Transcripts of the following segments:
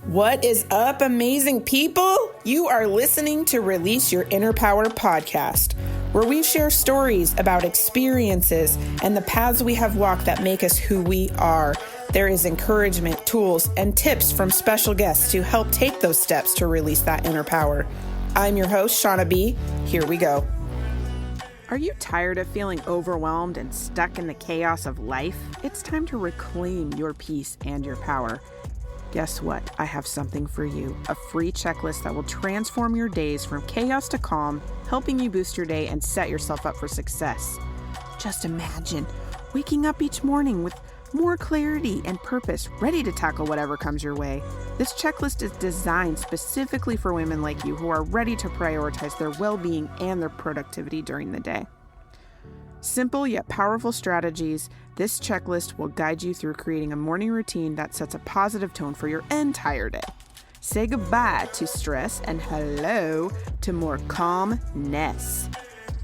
What is up, amazing people? You are listening to Release Your Inner Power podcast, where we share stories about experiences and the paths we have walked that make us who we are. There is encouragement, tools, and tips from special guests to help take those steps to release that inner power. I'm your host, Shauna B. Here we go. Are you tired of feeling overwhelmed and stuck in the chaos of life? It's time to reclaim your peace and your power. Guess what? I have something for you. A free checklist that will transform your days from chaos to calm, helping you boost your day and set yourself up for success. Just imagine waking up each morning with more clarity and purpose, ready to tackle whatever comes your way. This checklist is designed specifically for women like you who are ready to prioritize their well-being and their productivity during the day. Simple yet powerful strategies, this checklist will guide you through creating a morning routine that sets a positive tone for your entire day. Say goodbye to stress and hello to more calmness.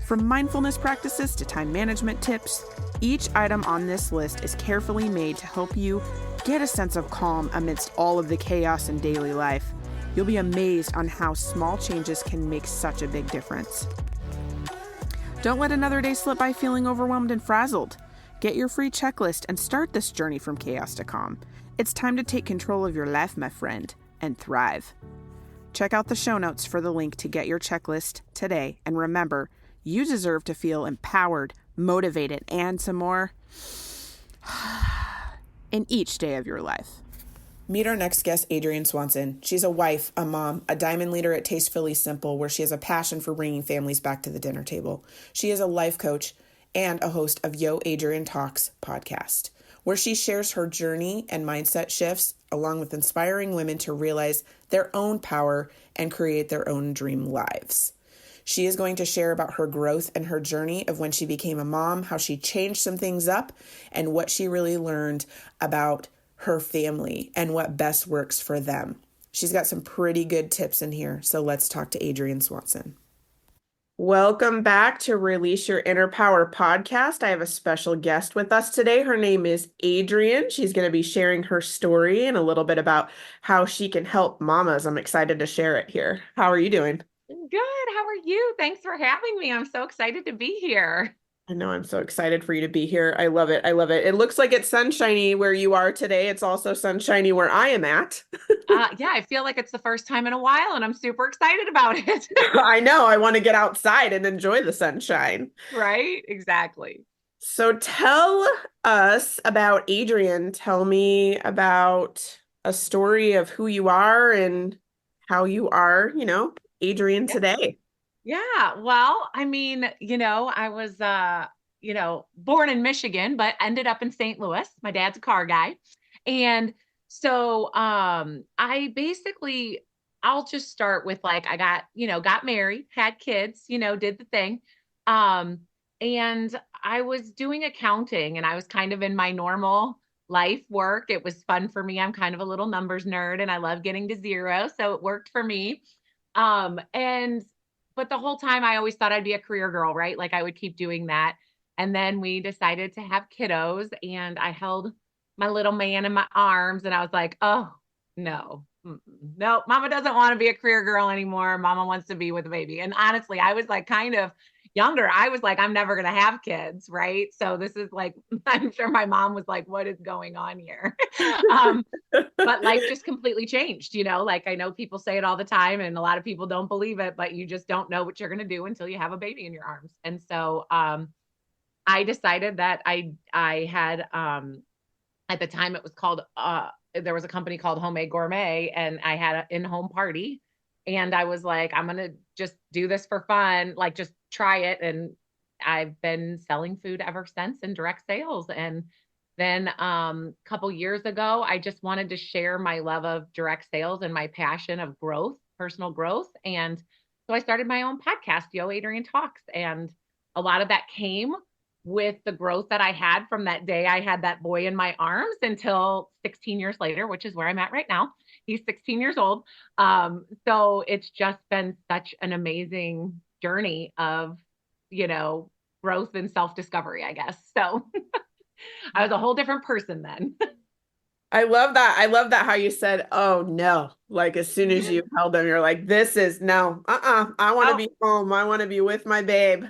From mindfulness practices to time management tips, each item on this list is carefully made to help you get a sense of calm amidst all of the chaos in daily life. You'll be amazed on how small changes can make such a big difference. Don't let another day slip by feeling overwhelmed and frazzled. Get your free checklist and start this journey from chaos to calm. It's time to take control of your life, my friend, and thrive. Check out the show notes for the link to get your checklist today. And remember, you deserve to feel empowered, motivated, and some more in each day of your life. Meet our next guest, Adrienne Swanson. She's a wife, a mom, a diamond leader at Tastefully Simple, where she has a passion for bringing families back to the dinner table. She is a life coach and a host of Adrienne Talks podcast, where she shares her journey and mindset shifts, along with inspiring women to realize their own power and create their own dream lives. She is going to share about her growth and her journey of when she became a mom, how she changed some things up, and what she really learned about her family and what best works for them. She's got some pretty good tips in here. So let's talk to Adrienne Swanson. Welcome back to Release Your Inner Power podcast. I have a special guest with us today. Her name is Adrienne. She's going to be sharing her story and a little bit about how she can help mamas. I'm excited to share it here. How are you doing? Good. How are you? Thanks for having me. I'm so excited to be here. I know, I'm so excited for you to be here. I love it. I love it. It looks like it's sunshiny where you are today. It's also sunshiny where I am at. Yeah, I feel like it's the first time in a while and I'm super excited about it. I know. I want to get outside and enjoy the sunshine. Right? Exactly. So tell us about Adrienne. Tell me about a story of who you are and how you are, Adrienne today. Yeah. Well, I mean, I was, born in Michigan, but ended up in St. Louis. My dad's a car guy. And so, I'll just start with I got married, had kids, did the thing. And I was doing accounting and I was kind of in my normal life work. It was fun for me. I'm kind of a little numbers nerd and I love getting to zero. So it worked for me. But the whole time I always thought I'd be a career girl, right? Like I would keep doing that. And then we decided to have kiddos and I held my little man in my arms and I was like, oh no, no, mama doesn't want to be a career girl anymore. Mama wants to be with a baby. And honestly, I was like kind of younger. I was like, I'm never going to have kids. Right. So this is like, I'm sure my mom was like, what is going on here? But life just completely changed, like I know people say it all the time and a lot of people don't believe it, but you just don't know what you're going to do until you have a baby in your arms. And so, I decided that I had, at the time it was called, there was a company called Homemade Gourmet and I had an in-home party and I was like, I'm going to just do this for fun, like just try it. And I've been selling food ever since in direct sales. And then a couple years ago, I just wanted to share my love of direct sales and my passion of growth, personal growth. And so I started my own podcast, Adrienne Talks. And a lot of that came with the growth that I had from that day I had that boy in my arms until 16 years later, which is where I'm at right now. He's 16 years old. So it's just been such an amazing journey of, growth and self-discovery, I guess. So I was a whole different person then. I love that. I love that how you said, oh no. Like as soon as you held them, you're like, this is no, I want to Oh, be home. I want to be with my babe.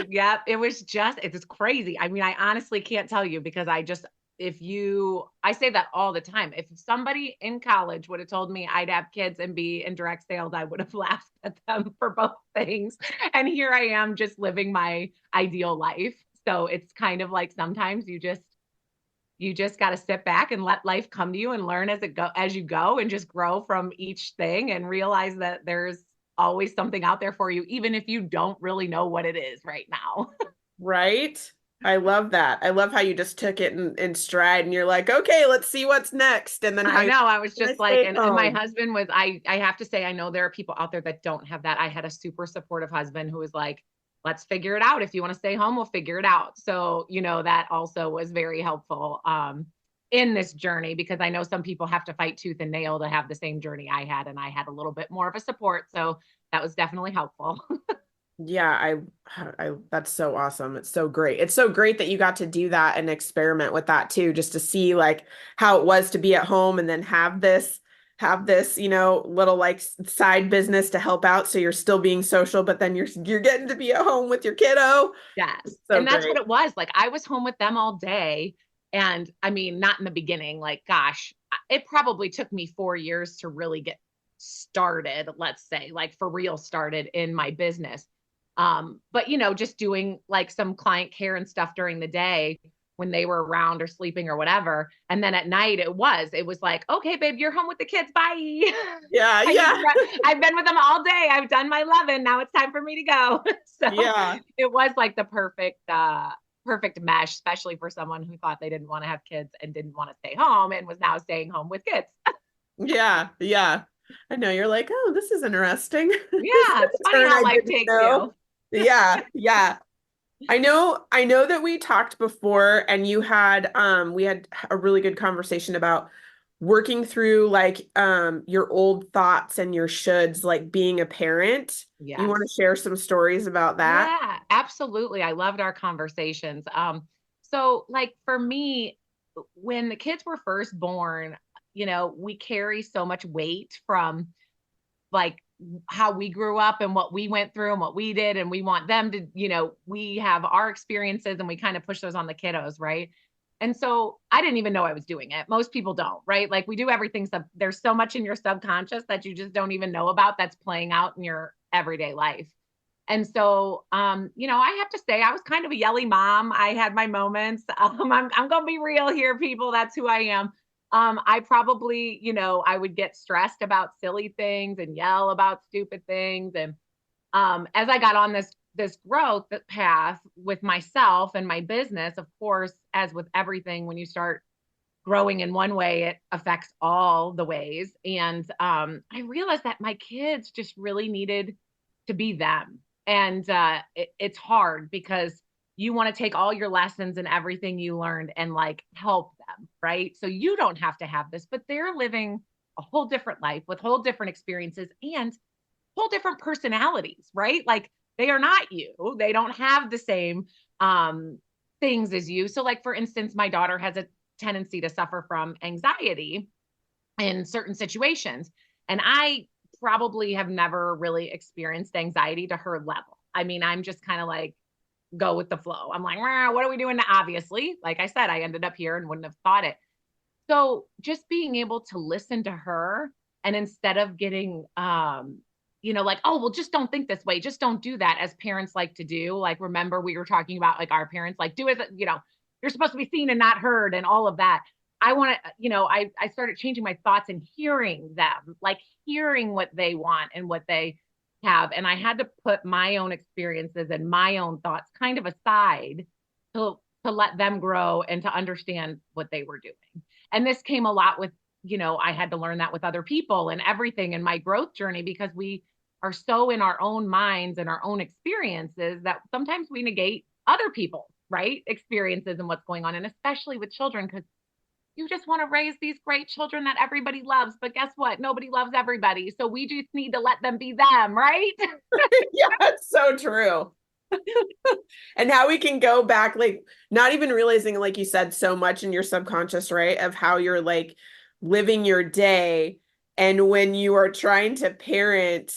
yeah, it was just, it's crazy. I mean, I honestly can't tell you because I say that all the time. If somebody in college would have told me I'd have kids and be in direct sales, I would have laughed at them for both things. And here I am just living my ideal life. So it's kind of like sometimes you just got to sit back and let life come to you and learn as you go and just grow from each thing and realize that there's always something out there for you, even if you don't really know what it is right now. Right? I love that. I love how you just took it in stride and you're like, okay, let's see what's next. And then how I you know. I was gonna just like, stay and my home. husband was, I have to say, I know there are people out there that don't have that. I had a super supportive husband who was like, let's figure it out. If you want to stay home, we'll figure it out. So, that also was very helpful in this journey because I know some people have to fight tooth and nail to have the same journey I had. And I had a little bit more of a support. So that was definitely helpful. Yeah, that's so awesome. It's so great. It's so great that you got to do that and experiment with that too, just to see like how it was to be at home and then have this, little like side business to help out. So you're still being social, but then you're getting to be at home with your kiddo. Yes. So And that's what great. it was. Like I was home with them all day. And I mean, not in the beginning, like, gosh, it probably took me 4 years to really get started, let's say, like for real started in my business. But just doing like some client care and stuff during the day when they were around or sleeping or whatever. And then at night it was like, okay, babe, you're home with the kids. Bye. Yeah, I just yeah, I've been with them all day. I've done my 11. Now it's time for me to go. So yeah, it was like the perfect mesh, especially for someone who thought they didn't want to have kids and didn't want to stay home and was now staying home with kids. yeah, yeah. I know you're like, oh, this is interesting. This is Yeah, it's a funny turn how I life didn't takes know. you. Yeah, yeah. I know that we talked before and we had a really good conversation about working through like your old thoughts and your shoulds like being a parent. You want to Yes. share some stories about that? Yeah, absolutely. I loved our conversations. So like for me, when the kids were first born, we carry so much weight from like how we grew up and what we went through and what we did. And we want them to, we have our experiences and we kind of push those on the kiddos, right? And so I didn't even know I was doing it. Most people don't, right? Like we do everything. There's so much in your subconscious that you just don't even know about that's playing out in your everyday life. And so, I have to say, I was kind of a yelly mom. I had my moments. I'm going to be real here, people. That's who I am. I probably, I would get stressed about silly things and yell about stupid things. And as I got on this growth path with myself and my business, of course, as with everything, when you start growing in one way, it affects all the ways. And I realized that my kids just really needed to be them. And it's hard because you want to take all your lessons and everything you learned and like help them, right? So you don't have to have this, but they're living a whole different life with whole different experiences and whole different personalities, right? Like they are not you. They don't have the same things as you. So like for instance, my daughter has a tendency to suffer from anxiety in certain situations. And I probably have never really experienced anxiety to her level. I mean, I'm just kind of like go with the flow. I'm like, what are we doing now? Obviously, like I said, I ended up here and wouldn't have thought it. So just being able to listen to her and instead of getting like, oh, well, just don't think this way, just don't do that, as parents like to do. Like, remember, we were talking about like our parents like do it, you're supposed to be seen and not heard and all of that. I want to, I started changing my thoughts and hearing them, like hearing what they want and what they have. And I had to put my own experiences and my own thoughts kind of aside to let them grow and to understand what they were doing. And this came a lot with, I had to learn that with other people and everything in my growth journey because we are so in our own minds and our own experiences that sometimes we negate other people's right experiences and what's going on. And especially with children, because you just want to raise these great children that everybody loves. But guess what? Nobody loves everybody. So we just need to let them be them, right? Yeah, it's so true. And how we can go back, like not even realizing, like you said, so much in your subconscious, right? Of how you're like living your day. And when you are trying to parent,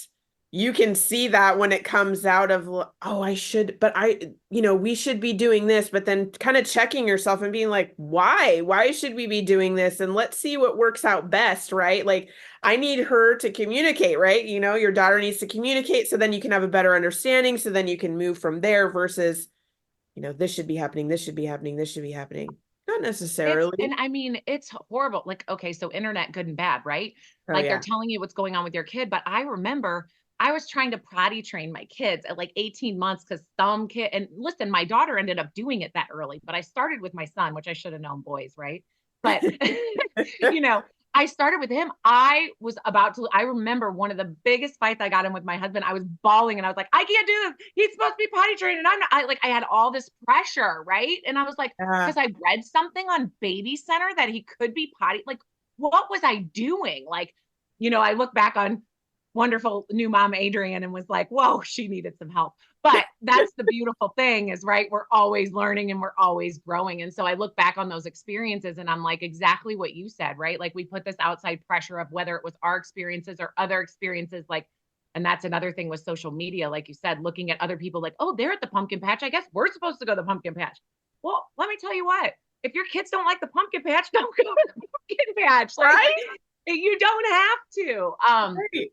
you can see that when it comes out of, oh, I should, but we should be doing this, but then kind of checking yourself and being like, why? Why should we be doing this? And let's see what works out best, right? Like, I need her to communicate, right? Your daughter needs to communicate so then you can have a better understanding. So then you can move from there versus, this should be happening, this should be happening, this should be happening. Not And necessarily. I mean, it's horrible. Like, okay, so internet, good and bad, right? Oh, Like they're yeah. telling you what's going on with your kid. But I remember I was trying to potty train my kids at like 18 months because some kid, and listen, my daughter ended up doing it that early, but I started with my son, which I should have known boys, right? But, you know, I started with him. I remember one of the biggest fights I got in with my husband. I was bawling and I was like, I can't do this. He's supposed to be potty trained. And I had all this pressure, right? And I was like, Yeah. because I read something on Baby Center that he could be potty. Like, what was I doing? Like, I look back on wonderful new mom Adrienne and was like, whoa, she needed some help. But that's the beautiful thing is, right, we're always learning and we're always growing. And so I look back on those experiences and I'm like, exactly what you said, right? Like we put this outside pressure of whether it was our experiences or other experiences, like, and that's another thing with social media, like you said, looking at other people like, oh, they're at the pumpkin patch. I guess we're supposed to go to the pumpkin patch. Well, let me tell you what, if your kids don't like the pumpkin patch, don't go to the pumpkin patch. Like Right? you don't have to. Right.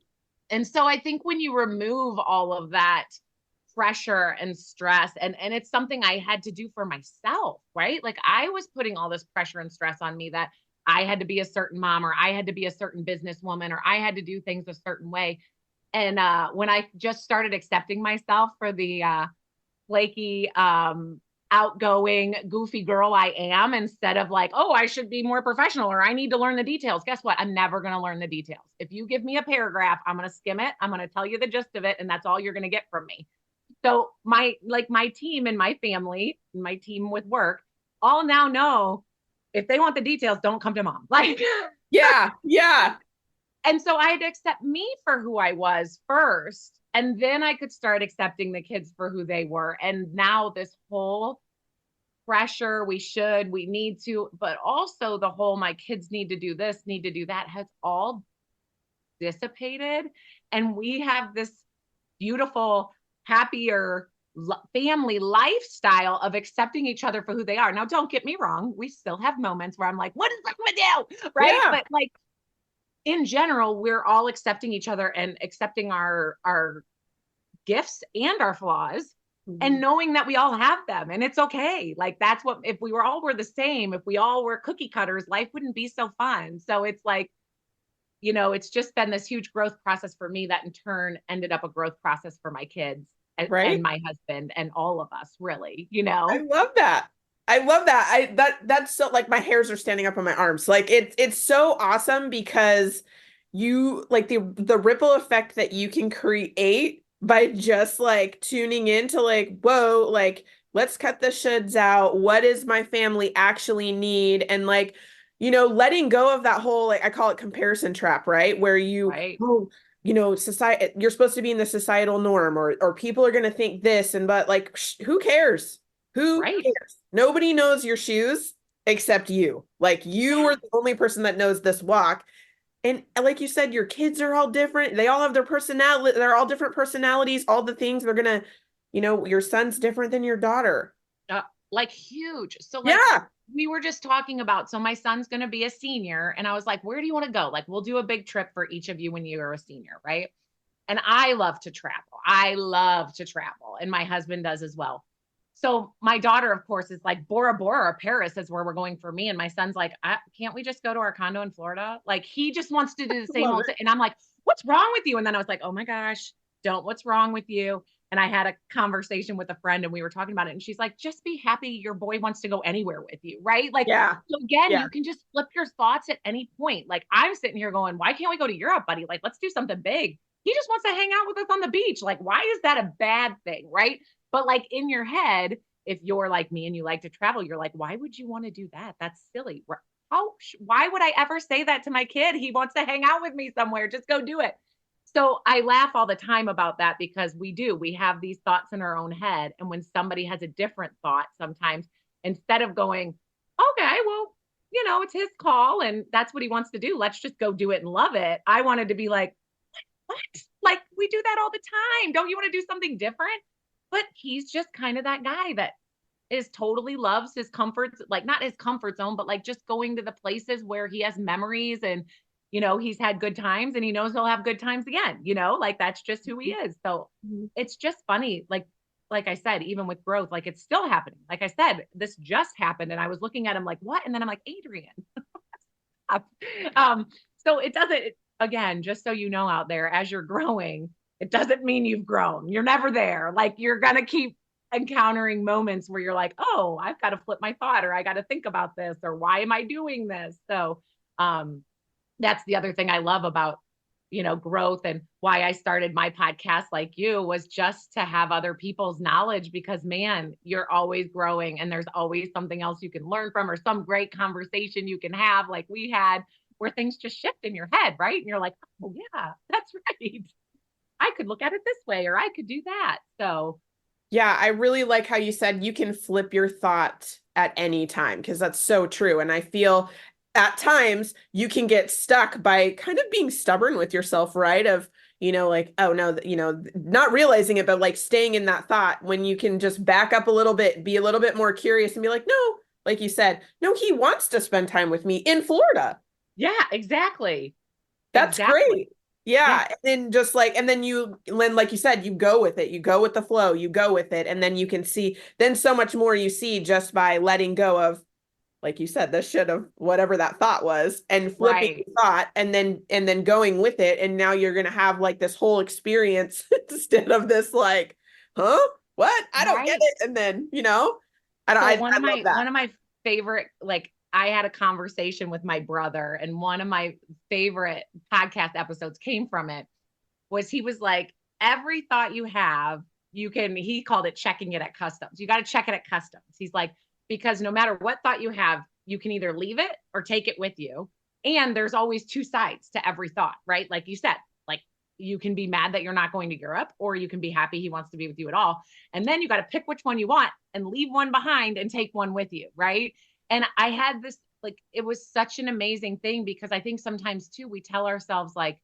And so I think when you remove all of that pressure and stress, and it's something I had to do for myself, right? Like I was putting all this pressure and stress on me that I had to be a certain mom or I had to be a certain businesswoman or I had to do things a certain way. And when I just started accepting myself for the flaky, outgoing, goofy girl I am, instead of like, oh, I should be more professional or I need to learn the details. Guess what? I'm never going to learn the details. If you give me a paragraph, I'm going to skim it. I'm going to tell you the gist of it. And that's all you're going to get from me. So my team and my family, my team with work, all now know if they want the details, don't come to mom. Like, Yeah. Yeah. and so I had to accept me for who I was first. And then I could start accepting the kids for who they were. And now this whole pressure, we need to, but also the whole my kids need to do this, need to do that has all dissipated. And we have this beautiful, happier family lifestyle of accepting each other for who they are. Now, don't get me wrong. We still have moments where I'm like, what is this gonna do? Right. Yeah. But like in general, we're all accepting each other and accepting our gifts and our flaws and Mhm. knowing that we all have them and it's okay. Like that's what, if we were the same, if we all were cookie cutters, life wouldn't be so fun. So it's like, it's just been this huge growth process for me that in turn ended up a growth process for my kids and Right. my husband and all of us really, I love that. I love that. That's so like my hairs are standing up on my arms. Like it's so awesome because you like the ripple effect that you can create by just like tuning into like, whoa, like let's cut the shoulds out. What does my family actually need? And like, letting go of that whole like I call it comparison trap, right? Where right, society, you're supposed to be in the societal norm or people are going to think this and but like who cares? Who right, cares? Nobody knows your shoes except you. Like you yeah, are the only person that knows this walk. And like you said, your kids are all different. They all have their personality. They're all different personalities, all the things they're gonna, your son's different than your daughter. uh, like huge. So like Yeah. we were just talking about, so my son's going to be a senior and I was like, where do you want to go? Like we'll do a big trip for each of you when you're a senior, right? And I love to travel. I love to travel and my husband does as well. So my daughter, of course, is like Bora Bora or Paris is where we're going for me. And my son's like, can't we just go to our condo in Florida? Like he just wants to do the same Love old it. thing. And I'm like, what's wrong with you? And then I was like, oh my gosh, what's wrong with you? And I had a conversation with a friend and we were talking about it. And she's like, just be happy your boy wants to go anywhere with you. Right. Like, Yeah. so again, Yeah. you can just flip your thoughts at any point. Like I'm sitting here going, why can't we go to Europe, buddy? Like, let's do something big. He just wants to hang out with us on the beach. Like, why is that a bad thing? Right. But like in your head, if you're like me and you like to travel, you're like, why would you want to do that? That's silly. Why would I ever say that to my kid? He wants to hang out with me somewhere. Just go do it. So I laugh all the time about that because we have these thoughts in our own head. And when somebody has a different thought, sometimes instead of going, okay, well, it's his call and that's what he wants to do. Let's just go do it and love it. I wanted to be like, what? Like we do that all the time. Don't you want to do something different? But he's just kind of that guy that is totally loves his comforts, like not his comfort zone, but like just going to the places where he has memories and, he's had good times and he knows he'll have good times again, like that's just who he is. So it's just funny. Like I said, even with growth, like it's still happening. Like I said, this just happened and I was looking at him like, what? And then I'm like, Adrienne. So it doesn't, again, just so you know out there, as you're growing, it doesn't mean you've grown. You're never there. Like you're going to keep encountering moments where you're like, oh, I've got to flip my thought, or I got to think about this, or why am I doing this? So that's the other thing I love about, growth, and why I started my podcast like you was just to have other people's knowledge, because man, you're always growing and there's always something else you can learn from, or some great conversation you can have like we had, where things just shift in your head, right? And you're like, oh yeah, that's right. I could look at it this way, or I could do that. So yeah, I really like how you said you can flip your thought at any time, because that's so true. And I feel at times you can get stuck by kind of being stubborn with yourself, right? Of, like, oh no, not realizing it, but like staying in that thought, when you can just back up a little bit, be a little bit more curious and be like, no, like you said, no, he wants to spend time with me in Florida. yeah, exactly. That's great. Yeah. Yeah. And then just like, and then like you said, you go with it, you go with the flow, you go with it. And then you can see, then so much more you see just by letting go of, like you said, the shit of whatever that thought was, and flipping Right. the thought and then going with it. And now you're going to have like this whole experience instead of this, like, huh? What? I don't get Right. it. And then, So I love that. one of my favorite, like I had a conversation with my brother, and one of my favorite podcast episodes came from it. Was he was like, every thought you have, he called it checking it at customs. You got to check it at customs. He's like, because no matter what thought you have, you can either leave it or take it with you. And there's always two sides to every thought, right? Like you said, like you can be mad that you're not going to Europe, or you can be happy he wants to be with you at all. And then you got to pick which one you want and leave one behind and take one with you, right? And I had this, like, it was such an amazing thing, because I think sometimes too, we tell ourselves like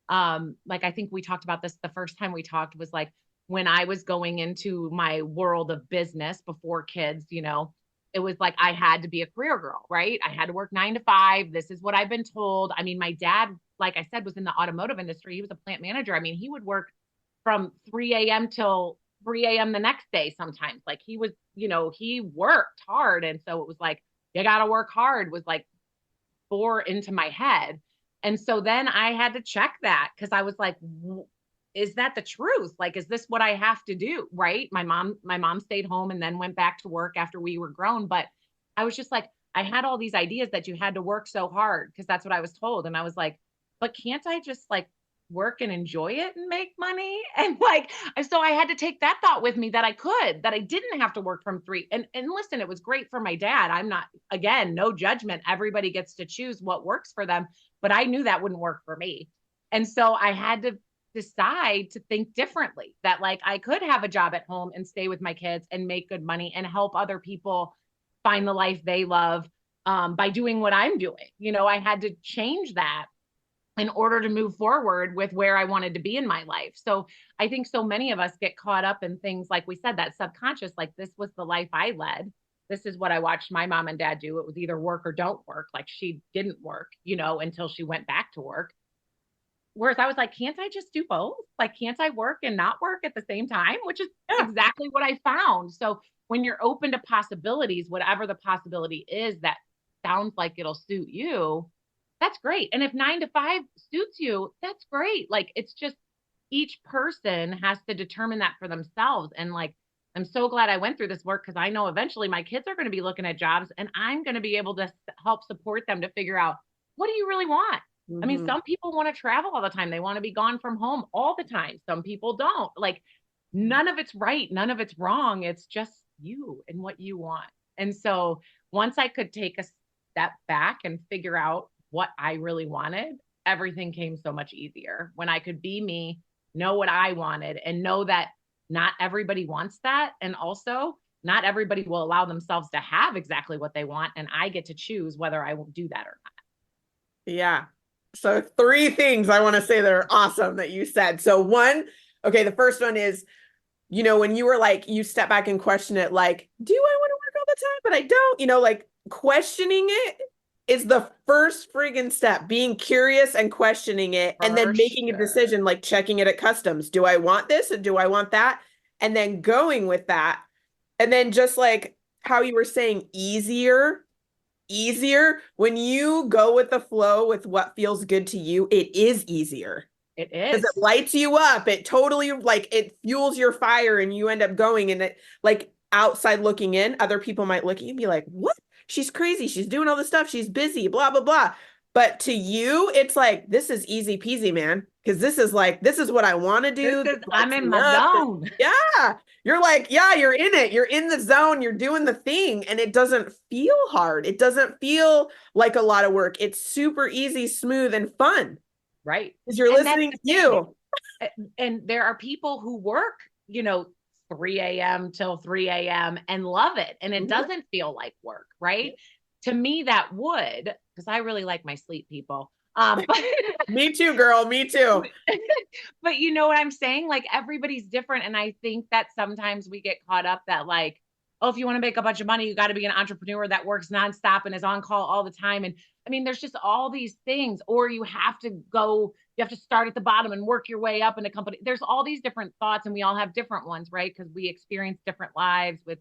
I think we talked about this the first time we talked, was like when I was going into my world of business before kids, it was like I had to be a career girl, right? I had to work 9 to 5. This is what I've been told. I mean, my dad, like I said, was in the automotive industry. He was a plant manager. I mean, he would work from 3 a.m. till 3 a.m. the next day sometimes. Like he was, he worked hard. And so it was like, you got to work hard, was like bore into my head. And so then I had to check that, because I was like, is that the truth? Like, is this what I have to do? Right. My mom stayed home and then went back to work after we were grown. But I was just like, I had all these ideas that you had to work so hard, because that's what I was told. And I was like, but can't I just like work and enjoy it and make money? And like, so I had to take that thought with me, that I didn't have to work from 3. And listen, it was great for my dad. I'm not, again, no judgment. Everybody gets to choose what works for them, but I knew that wouldn't work for me. And so I had to decide to think differently, that like I could have a job at home and stay with my kids and make good money and help other people find the life they love by doing what I'm doing. I had to change that in order to move forward with where I wanted to be in my life. So I think so many of us get caught up in things, like we said, that subconscious, like this was the life I led. This is what I watched my mom and dad do. It was either work or don't work. Like she didn't work, until she went back to work. Whereas I was like, can't I just do both? Like, can't I work and not work at the same time? Which is exactly what I found. So when you're open to possibilities, whatever the possibility is that sounds like it'll suit you, that's great. And if 9 to 5 suits you, that's great. Like, it's just each person has to determine that for themselves. And like, I'm so glad I went through this work, because I know eventually my kids are going to be looking at jobs, and I'm going to be able to help support them to figure out, what do you really want? I mean, some people want to travel all the time. They want to be gone from home all the time. Some people don't. Like, none of it's right. None of it's wrong. It's just you and what you want. And so once I could take a step back and figure out what I really wanted, everything came so much easier when I could be me, know what I wanted, and know that not everybody wants that. And also, not everybody will allow themselves to have exactly what they want. And I get to choose whether I will do that or not. Yeah. So three things I want to say that are awesome that you said. So one, okay, the first one is, when you were like, you step back and question it, like, do I want to work all the time? But I don't, like questioning it is the first friggin' step, being curious and questioning it, and then For making a sure. decision, like checking it at customs. Do I want this and do I want that? And then going with that. And then just like how you were saying, easier when you go with the flow with what feels good to you, it is easier It because it is. lights you up. It totally like it fuels your fire and you end up going, and it like outside looking in, other people might look at you and be like, what? She's crazy. She's doing all this stuff. She's busy, blah, blah, blah. But to you, it's like, this is easy peasy, man. Because this is what I want to do. This I'm lights in me my up. zone. Yeah. You're like, yeah, you're in it. You're in the zone. You're doing the thing. And it doesn't feel hard. It doesn't feel like a lot of work. It's super easy, smooth, and fun. Right. Because you're And that's listening the to thing. you. And there are people who work, 3 a.m. till 3 a.m. and love it. And it Mhm. doesn't feel like work, right? To me, that would, because I really like my sleep, people. But Me too, girl. Me too. but you know what I'm saying? Like everybody's different. And I think that sometimes we get caught up that like, oh, if you want to make a bunch of money, you got to be an entrepreneur that works nonstop and is on call all the time. And I mean, there's just all these things, or you have to start at the bottom and work your way up in a company. There's all these different thoughts, and we all have different ones, right? Because we experience different lives with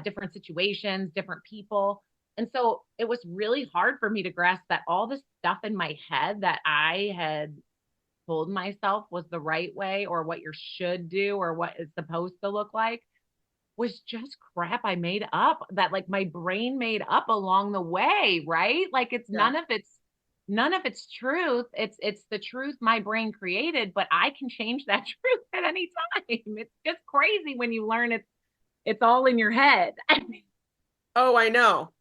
different situations, different people. And so it was really hard for me to grasp that all this stuff in my head that I had told myself was the right way or what you should do or what it's supposed to look like was just crap I made up, that like my brain made up along the way, right? Like Yeah. none of it's truth. It's the truth my brain created, but I can change that truth at any time. It's just crazy when you learn it's all in your head. Oh, I know.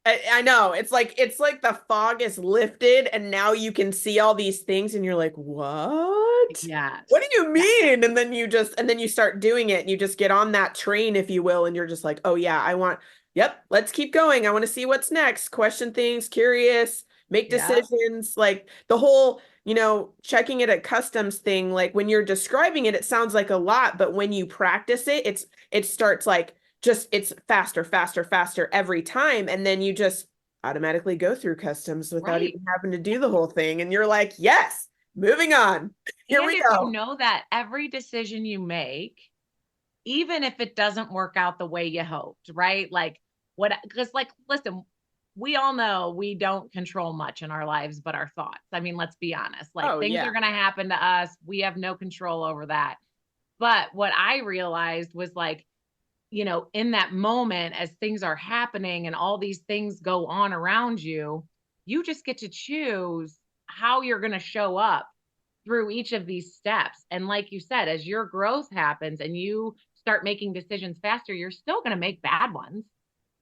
I know. It's like the fog is lifted and now you can see all these things and you're like, "What? What Yes. do you mean?" And then you start doing it and you just get on that train, if you will, and you're just like, "Oh yeah, yep, let's keep going. I want to see what's next. Question things, curious, make Yeah. decisions." Like the whole, checking it at customs thing, like when you're describing it, it sounds like a lot, but when you practice it, it starts like just it's faster, faster, faster every time. And then you just automatically go through customs without Right. even having to do the whole thing. And you're like, yes, moving on. Here And we if you go. know that every decision you make, even if it doesn't work out the way you hoped, right? Like because like, listen, we all know we don't control much in our lives but our thoughts. I mean, let's be honest. Like Oh, things yeah. are going to happen to us. We have no control over that. But what I realized was like, in that moment, as things are happening and all these things go on around you, you just get to choose how you're going to show up through each of these steps. And like you said, as your growth happens and you start making decisions faster, you're still going to make bad ones.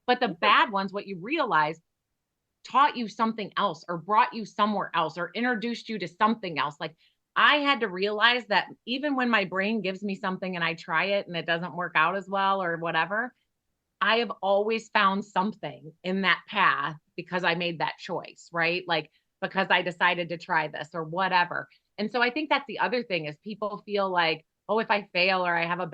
But the bad ones, what you realize, taught you something else or brought you somewhere else or introduced you to something else. Like I had to realize that even when my brain gives me something and I try it and it doesn't work out as well or whatever, I have always found something in that path because I made that choice, right? Like because I decided to try this or whatever. And so I think that's the other thing is people feel like, oh, if I fail or I have a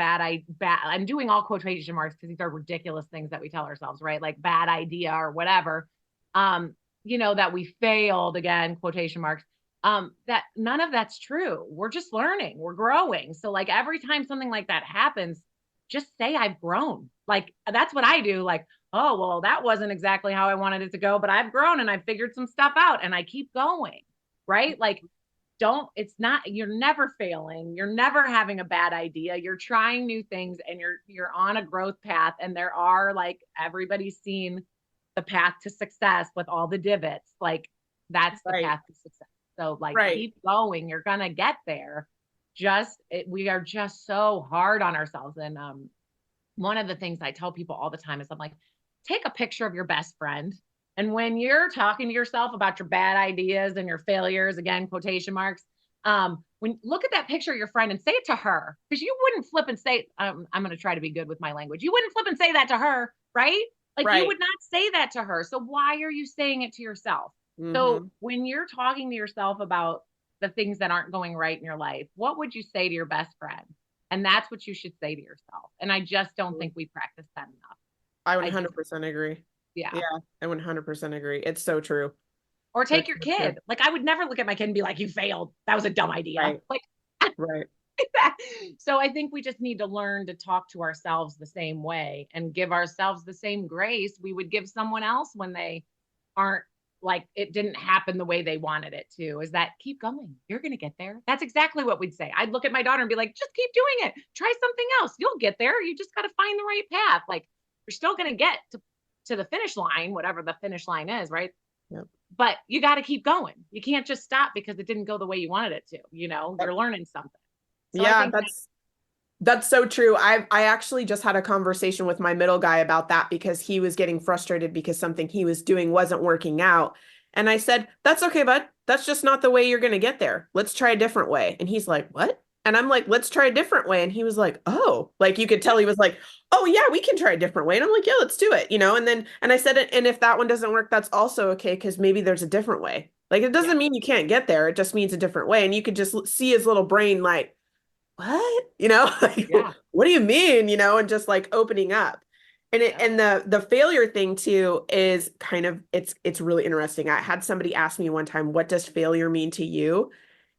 I'm doing all quotation marks because these are ridiculous things that we tell ourselves, right? Like bad idea or whatever. That we failed again, quotation marks. That none of that's true. We're just learning, we're growing. So like every time something like that happens, just say I've grown. Like that's what I do. Like, oh, well, that wasn't exactly how I wanted it to go, but I've grown and I've figured some stuff out and I keep going. Right. Like, it's not, you're never failing. You're never having a bad idea. You're trying new things and you're on a growth path. And there are like, everybody's seen the path to success with all the divots. Like that's the Right. path to success. So like Right. keep going. You're going to get there. We are just so hard on ourselves. And one of the things I tell people all the time is I'm like, take a picture of your best friend And when you're talking to yourself about your bad ideas and your failures, again, quotation marks, when look at that picture of your friend and say it to her, because you wouldn't flip and say, I'm going to try to be good with my language. You wouldn't flip and say that to her, right? Like you Right. would not say that to her. So why are you saying it to yourself? So Mm-hmm. when you're talking to yourself about the things that aren't going right in your life, what would you say to your best friend? And that's what you should say to yourself. And I just don't think we practice that enough. I I just, 100% agree. yeah. Yeah, I 100% agree. It's so true. Or take That's your so true. kid. Like I would never look at my kid and be like, you failed. That was a dumb idea. Right. Like, Right. so I think we just need to learn to talk to ourselves the same way and give ourselves the same grace we would give someone else when they aren't like it didn't happen the way they wanted it to. Is that keep going. You're going to get there. That's exactly what we'd say. I'd look at my daughter and be like, just keep doing it. Try something else. You'll get there. You just got to find the right path. Like you're still going to get to the finish line, whatever the finish line is, right? Yep. But you got to keep going. You can't just stop because it didn't go the way you wanted it to. Yep. You're learning something. So I Yeah, think that's so true. I actually just had a conversation with my middle guy about that because he was getting frustrated because something he was doing wasn't working out. And I said, "That's okay, bud. That's just not the way you're going to get there. Let's try a different way." And he's like, "What?" And I'm like, "Let's try a different way." And he was like, "Oh." Like you could tell he was like, "Oh yeah, we can try a different way." And I'm like, "Yeah, let's do it." And I said, "And if that one doesn't work, that's also okay because maybe there's a different way." Like it yeah, doesn't mean you can't get there. It just means a different way. And you could just see his little brain like, what? Like, yeah, what do you mean? And just like opening up. yeah. And the failure thing too is kind of it's really interesting. I had somebody ask me one time, what does failure mean to you?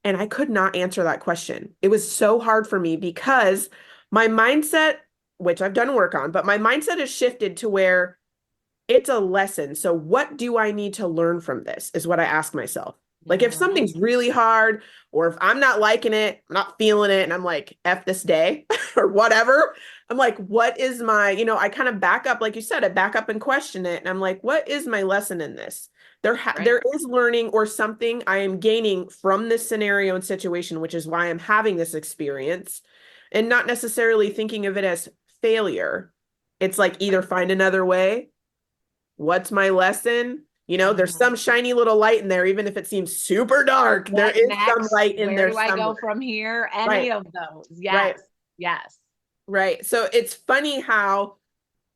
And I could not answer that question. It was so hard for me because my mindset, which I've done work on, but my mindset has shifted to where it's a lesson. So what do I need to learn from this is what I ask myself. Like if Mhm. something's really hard or if I'm not liking it, I'm not feeling it, and I'm like, F this day or whatever, I'm like, what is I kind of back up, like you said, I back up and question it. And I'm like, what is my lesson in this? Right. There is learning or something I am gaining from this scenario and situation, which is why I'm having this experience and not necessarily thinking of it as failure. It's like either find another way. What's my lesson? There's Mhm. some shiny little light in there, even if it seems super dark. There What is some next? light in Where there do I go somewhere. from here? Right, Any of those. right, Yes. Yes. right. So it's funny how,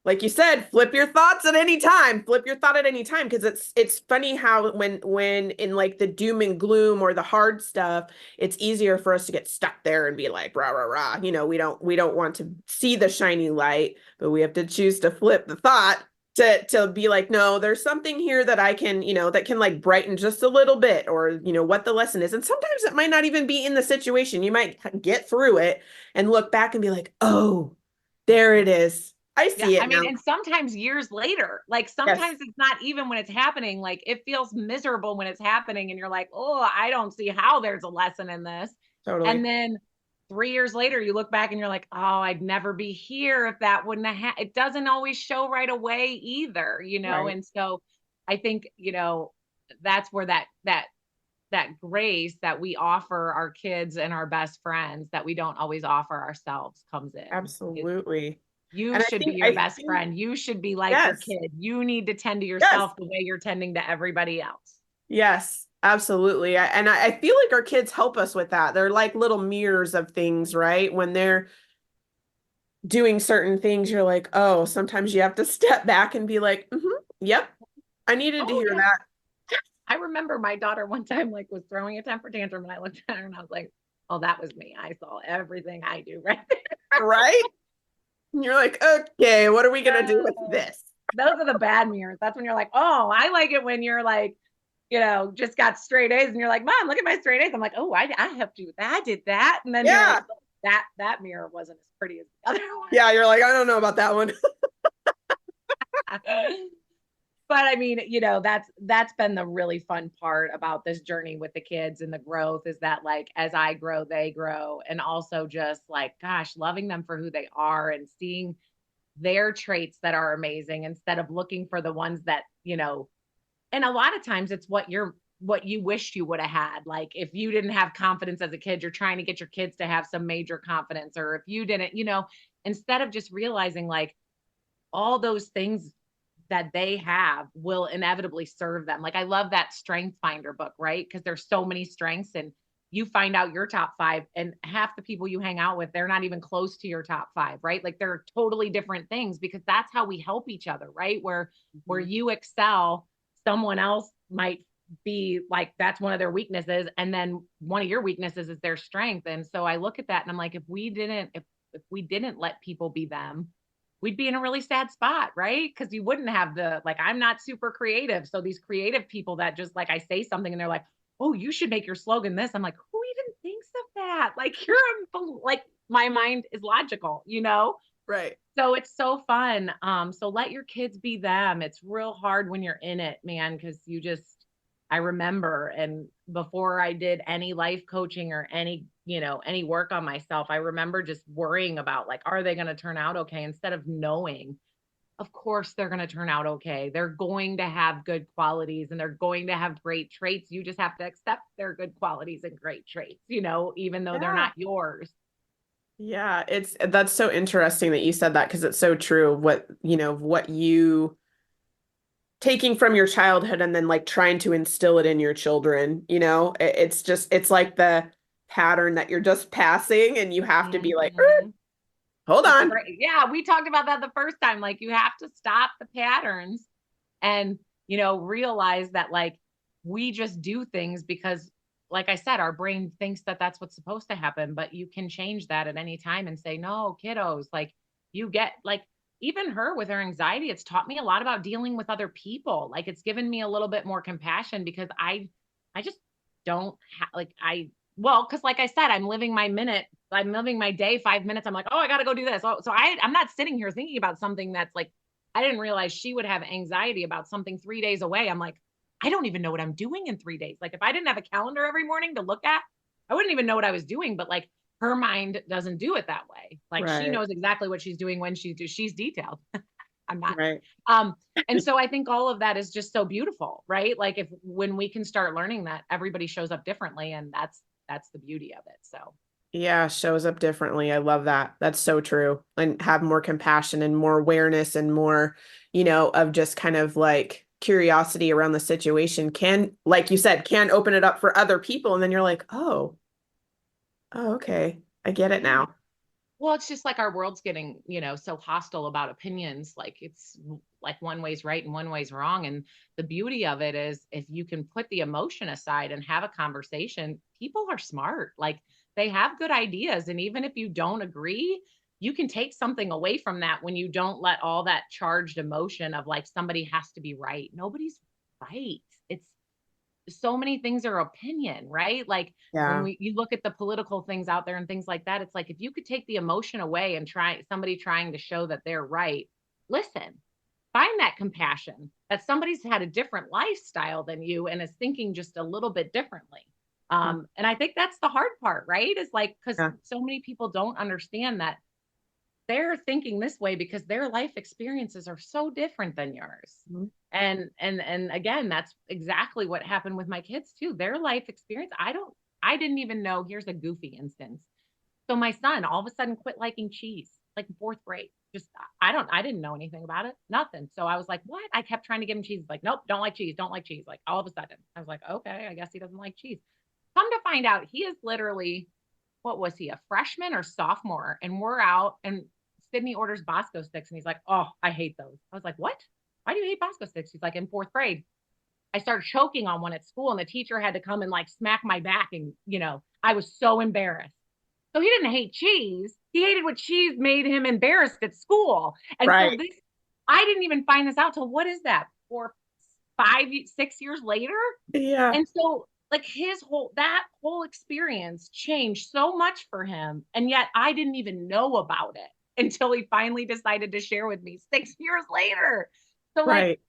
like you said, flip your thoughts at any time. Flip your thought at any time because it's funny how when in like the doom and gloom or the hard stuff, it's easier for us to get stuck there and be like rah rah rah. We don't want to see the shiny light, but we have to choose to flip the thought to be like, no, there's something here that I can, that can like brighten just a little bit, or what the lesson is. And sometimes it might not even be in the situation. You might get through it and look back and be like, oh, there it is. I Yeah. see I it mean, now. and sometimes years later, like Yes, sometimes it's not even when it's happening. Like it feels miserable when it's happening. And you're like, oh, I don't see how there's a lesson in this. And totally. then 3 years later, you look back and you're like, oh, I'd never be here if that wouldn't have it doesn't always show right away either. Right. And so I think, that's where that grace that we offer our kids and our best friends that we don't always offer ourselves comes in. Absolutely. You And I should be think your I best think friend. You should be like your yes. kid. You need to tend to Yes. yourself the way you're tending to everybody else. Yes. Absolutely. I feel like our kids help us with that. They're like little mirrors of things, right? When they're doing certain things, you're like, oh, sometimes you have to step back and be like, yep, I needed to Oh hear yeah. that. I remember my daughter one time like was throwing a temper tantrum and I looked at her and I was like, oh, that was me. I saw everything I do right there. Right? And you're like, okay, what are we gonna do with Oh, this? those are the bad mirrors. That's when you're like, oh, I like it when you're like, just got straight A's and you're like, Mom, look at my straight A's. I'm like, oh, I helped you with that. I did that. And then you're like, Yeah. oh, that mirror wasn't as pretty as the other Yeah, you're like, I don't know about that one. one. But I mean, that's been the really fun part about this journey with the kids and the growth is that like as I grow, they grow. And also just like, gosh, loving them for who they are and seeing their traits that are amazing instead of looking for the ones that. And a lot of times it's what you wished you would have had. Like if you didn't have confidence as a kid, you're trying to get your kids to have some major confidence. Or if you didn't, instead of just realizing like all those things that they have will inevitably serve them. Like I love that Strength Finder book, right? Because there's so many strengths and you find out your top 5 and half the people you hang out with, they're not even close to your top 5, right? Like they're totally different things because that's how we help each other, right? Where you excel, someone else might be like, that's one of their weaknesses. And then one of your weaknesses is their strength. And so I look at that and I'm like, if we didn't let people be them, we'd be in a really sad spot, right? Because you wouldn't have like, I'm not super creative. So these creative people that just like, I say something and they're like, oh, you should make your slogan this. I'm like, who even thinks of that? Like, like, my mind is logical, Right. So it's so fun. So let your kids be them. It's real hard when you're in it, man, because I remember, and before I did any life coaching or any work on myself, I remember just worrying about like, are they going to turn out okay? Instead of knowing, of course, they're going to turn out okay. They're going to have good qualities and they're going to have great traits. You just have to accept their good qualities and great traits, even though they're not yours. Yeah, that's so interesting that you said that because it's so true. What you taking from your childhood and then like trying to instill it in your children, it's like the pattern that you're just passing and you have to be like, Mhm. hold on. Yeah, we talked about that the first time. Like you have to stop the patterns and, realize that like we just do things because like I said, our brain thinks that that's what's supposed to happen, but you can change that at any time and say, no, kiddos, like you get like even her with her anxiety, it's taught me a lot about dealing with other people. Like it's given me a little bit more compassion because I just don't have like because like I said, I'm living my day 5 minutes. I'm like, oh, I got to go do this. So I'm not sitting here thinking about something that's like, I didn't realize she would have anxiety about something 3 days away. I'm like, I don't even know what I'm doing in 3 days. Like if I didn't have a calendar every morning to look at, I wouldn't even know what I was doing. But like her mind doesn't do it that way. Like she Right. knows exactly what she's doing when she's detailed. I'm not. Right. And so I think all of that is just so beautiful, right? Like when we can start learning that everybody shows up differently and that's the beauty of it. So Yeah, shows up differently. I love that. That's so true. And have more compassion and more awareness and more, of just kind of like curiosity around the situation like you said, can open it up for other people. And then you're like, oh, okay. I get it yeah. now. Well, it's just like our world's getting, so hostile about opinions. Like it's like one way's right and one way's wrong. And the beauty of it is if you can put the emotion aside and have a conversation, people are smart. Like they have good ideas. And even if you don't agree, you can take something away from that when you don't let all that charged emotion of like somebody has to be right. Nobody's right. It's so many things are opinion, right? Like Yeah. you look at the political things out there and things like that, it's like if you could take the emotion away and somebody trying to show that they're right, listen, find that compassion that somebody's had a different lifestyle than you and is thinking just a little bit differently. And I think that's the hard part, right? Is like because Yeah. so many people don't understand that they're thinking this way because their life experiences are so different than yours. Mhm. And again, that's exactly what happened with my kids too. Their life experience, I didn't even know. Here's a goofy instance. So my son all of a sudden quit liking cheese, like in fourth grade. Just I didn't know anything about it, nothing. So I was like, what? I kept trying to give him cheese. Like, nope, don't like cheese, don't like cheese. Like all of a sudden, I was like, okay, I guess he doesn't like cheese. Come to find out, he is literally, what was he, a freshman or sophomore? And we're out and Sydney orders Bosco sticks and he's like, oh, I hate those. I was like, what? Why do you hate Bosco sticks? He's like, in fourth grade, I started choking on one at school and the teacher had to come and like smack my back. And, I was so embarrassed. So he didn't hate cheese. He hated what cheese made him embarrassed at school. And so Right. I didn't even find this out till what is that? 6 years later? Yeah. And so like that whole experience changed so much for him. And yet I didn't even know about it until he finally decided to share with me 6 years later. So like Right.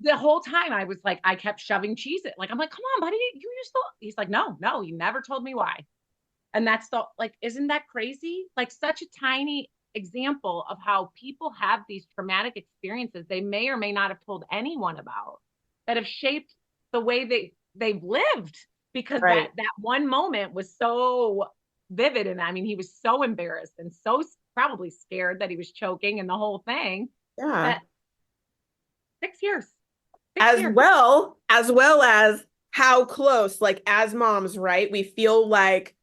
the whole time I was like, I kept shoving cheese at like, I'm like, come on, buddy, you used to, he's like, no, he never told me why. And that's like, isn't that crazy? Like such a tiny example of how people have these traumatic experiences they may or may not have told anyone about that have shaped the way they've lived because Right. that one moment was so vivid. And I mean, he was so embarrassed and so probably scared that he was choking and the whole thing Yeah. that 6 years. as well as how close, like as moms, right? We feel like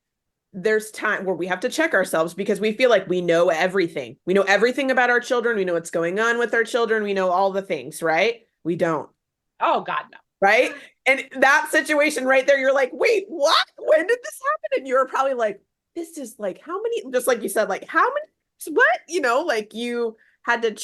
there's time where we have to check ourselves because we feel like we know everything. We know everything about our children. We know what's going on with our children. We know all the things, right? We don't. Oh God, no. Right. And that situation right there, you're like, wait, what? When did this happen? And you're probably like, this is like, how many, just like you said, like, how many, what? Like you had to,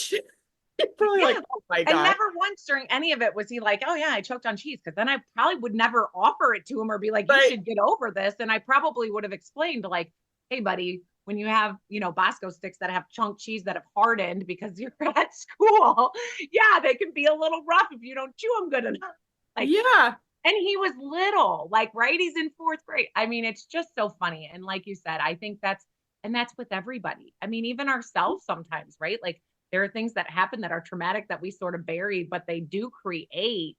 you're probably like, Yeah. oh my And God. never once during any of it was he like, oh yeah, I choked on cheese. Cause then I probably would never offer it to him or be like, you Right. should get over this. And I probably would have explained like, hey buddy, when you have, Bosco sticks that have chunk cheese that have hardened because you're at school, yeah, they can be a little rough if you don't chew them good enough. Like, Yeah. and he was little, like, right? He's in fourth grade. I mean, it's just so funny. And like you said, I think that's with everybody. I mean, even ourselves sometimes, right? Like there are things that happen that are traumatic that we sort of bury, but they do create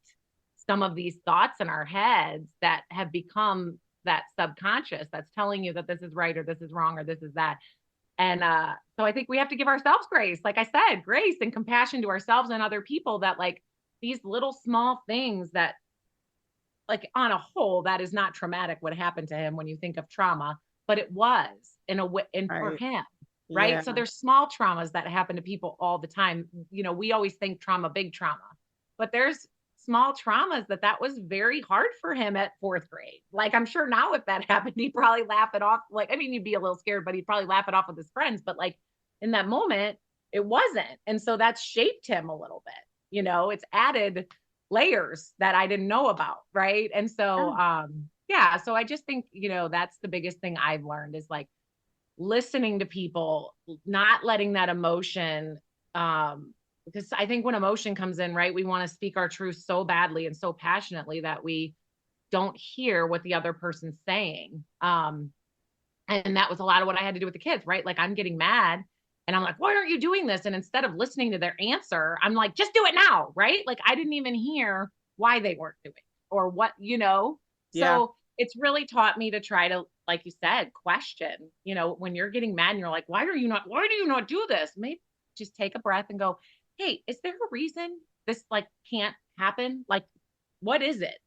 some of these thoughts in our heads that have become that subconscious that's telling you that this is right or this is wrong or this is that. And so I think we have to give ourselves grace. Like I said, grace and compassion to ourselves and other people that like these little small things that like on a whole, that is not traumatic what happened to him when you think of trauma, but it was in a way and for Right. him. Yeah. Right. So there's small traumas that happen to people all the time. We always think trauma, big trauma, but there's small traumas that was very hard for him at fourth grade. Like I'm sure now if that happened, he'd probably laugh it off. Like, I mean, you'd be a little scared, but he'd probably laugh it off with his friends. But like in that moment, it wasn't. And so that's shaped him a little bit. It's added layers that I didn't know about. Right. And so, yeah. So I just think, that's the biggest thing I've learned is like listening to people, not letting that emotion, because I think when emotion comes in, right, we want to speak our truth so badly and so passionately that we don't hear what the other person's saying. And that was a lot of what I had to do with the kids, right? Like I'm getting mad and I'm like, why aren't you doing this? And instead of listening to their answer, I'm like, just do it now, right? Like I didn't even hear why they weren't doing it or what. Yeah. So it's really taught me to try to, like you said, question, when you're getting mad and you're like, why do you not do this? Maybe just take a breath and go, hey, is there a reason this like can't happen? Like, what is it?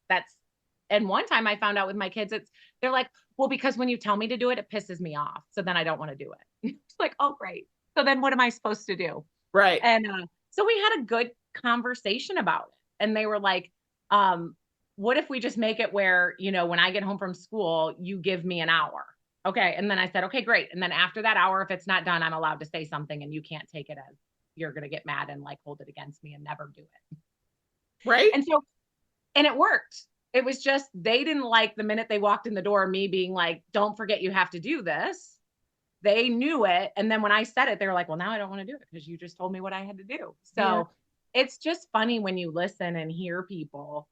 And one time I found out with my kids, they're like, well, because when you tell me to do it, it pisses me off. So then I don't want to do it. It's like, oh, great. So then what am I supposed to do? Right. And so we had a good conversation about it. And they were like, what if we just make it where, when I get home from school, you give me an hour? Okay. And then I said, okay, great. And then after that hour, if it's not done, I'm allowed to say something and you can't take it as you're going to get mad and like hold it against me and never do it. Right. And it worked. It was just, they didn't like the minute they walked in the door, me being like, don't forget you have to do this. They knew it. And then when I said it, they were like, well, now I don't want to do it because you just told me what I had to do. So It's just funny when you listen and hear people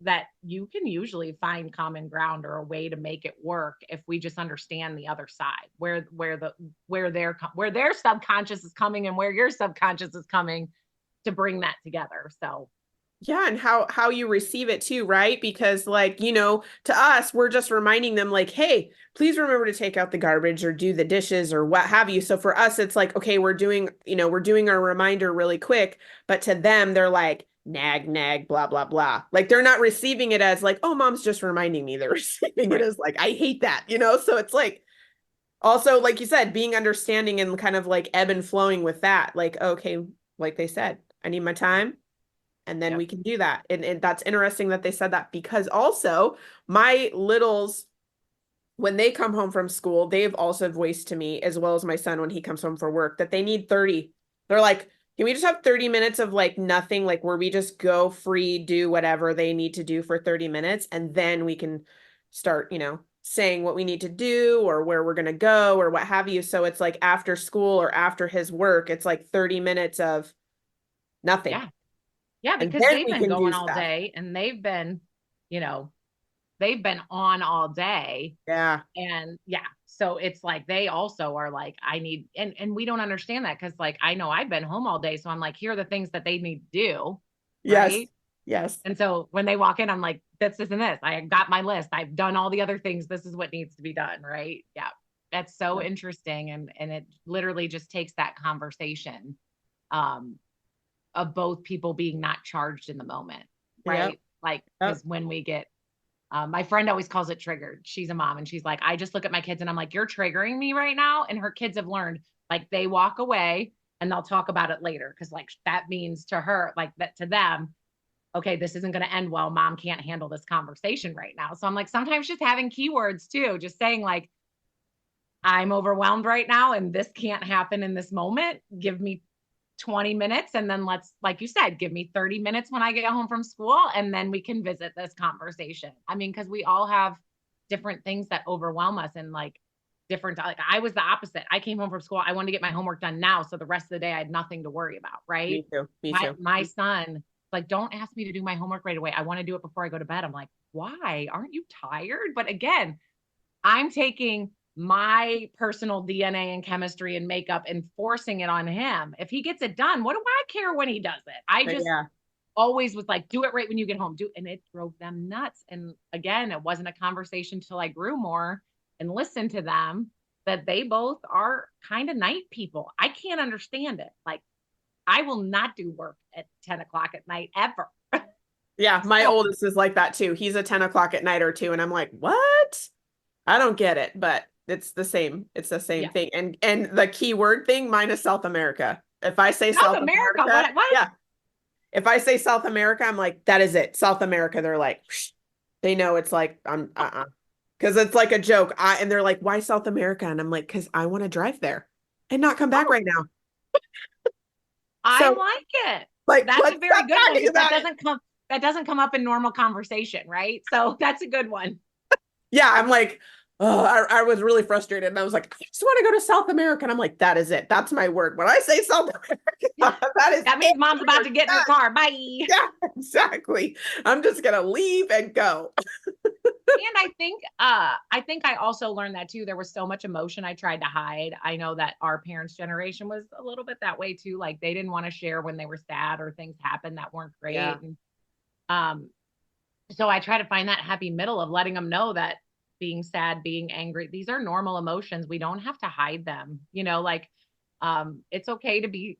that you can usually find common ground or a way to make it work if we just understand the other side, where their subconscious is coming and where your subconscious is coming to bring that together. So yeah, and how you receive it too, right? Because like, to us, we're just reminding them like, hey, please remember to take out the garbage or do the dishes or what have you. So for us, it's like, okay, we're doing our reminder really quick, but to them, they're like, nag, blah, blah, blah. Like they're not receiving it as like, oh, mom's just reminding me. They're receiving it as like, I hate that, So it's like, also, like you said, being understanding and kind of like ebb and flowing with that. Like, okay, like they said, I need my time. And then we can do that. And that's interesting that they said that because also my littles, when they come home from school, they've also voiced to me, as well as my son when he comes home for work, that they need 30. They're like, can we just have 30 minutes of like nothing, like where we just go free, do whatever they need to do for 30 minutes. And then we can start, saying what we need to do or where we're going to go or what have you. So it's like after school or after his work, it's like 30 minutes of nothing. yeah. Yeah, And because then they've we been can do going all stuff. day and they've been on all day. Yeah. And yeah, so it's like they also are like, I need, and we don't understand that because like I know I've been home all day. So I'm like, here are the things that they need to do. Yes. Right. Yes. And so when they walk in, I'm like, this and this. I got my list. I've done all the other things. This is what needs to be done. Right. Yeah. That's so interesting. And it literally just takes that conversation both people being not charged in the moment, right? Yep. Like, Yep. because when we get, my friend always calls it triggered. She's a mom and she's like, I just look at my kids and I'm like, you're triggering me right now. And her kids have learned, like, they walk away and they'll talk about it later. Cause like that means to her, like that to them, okay, this isn't going to end well. Mom can't handle this conversation right now. So I'm like, sometimes just having keywords too, just saying like, I'm overwhelmed right now and this can't happen in this moment. Give me 20 minutes. And then let's, like you said, give me 30 minutes when I get home from school. And then we can visit this conversation. I mean, because we all have different things that overwhelm us and like different, like I was the opposite. I came home from school. I wanted to get my homework done now. So the rest of the day I had nothing to worry about. Right. Me too. Me too. My son, like, don't ask me to do my homework right away. I want to do it before I go to bed. I'm like, why? Aren't you tired? But again, I'm taking my personal DNA and chemistry and makeup and forcing it on him. If he gets it done, what do I care when he does it? I just always was like, do it right when you get home. And it drove them nuts. And again, it wasn't a conversation till I grew more and listened to them that they both are kind of night people. I can't understand it. Like, I will not do work at 10 o'clock at night ever. Yeah, my oldest is like that too. He's a 10 o'clock at night or two, and I'm like, what? I don't get it, but it's the same. It's the same thing. And the keyword thing, mine is South America. If I say South America, what? Yeah. If I say South America, I'm like, that is it. South America. They're like, they know it's like, because it's like a joke. And they're like, why South America? And I'm like, because I want to drive there and not come back right now. I like it. Like, that's a very good one. That doesn't come up in normal conversation, right? So that's a good one. Yeah, I'm like, oh, I was really frustrated. And I was like, I just want to go to South America. And I'm like, that is it. That's my word. When I say South America, that means Mom's about to get in her car. Bye. Yeah, exactly. I'm just going to leave and go. And I think I also learned that too. There was so much emotion I tried to hide. I know that our parents' generation was a little bit that way too. Like they didn't want to share when they were sad or things happened that weren't great. Yeah. And, so I try to find that happy middle of letting them know that being sad, being angry, these are normal emotions. We don't have to hide them, like, it's okay to be